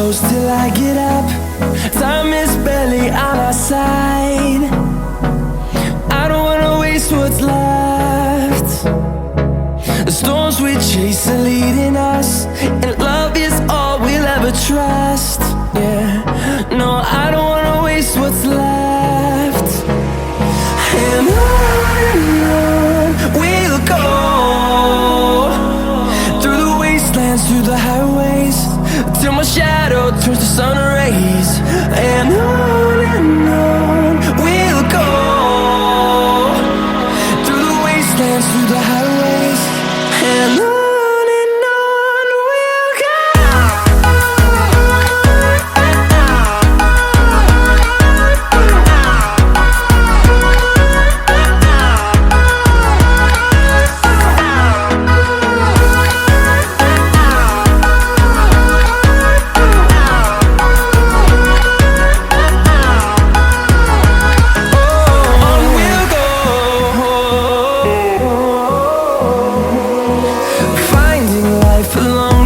close till I get up. Time is barely on our side. I don't wanna waste what's left. The storms we chase are leading us, and love is all we'll ever trust. Yeah, no, I don't wanna waste what's left. And on we'll go, through the wastelands, through the highways, till my shadow turns to sun rays. And on we'll go, through the wastelands, through the highways, and on we'll go. Finding life alone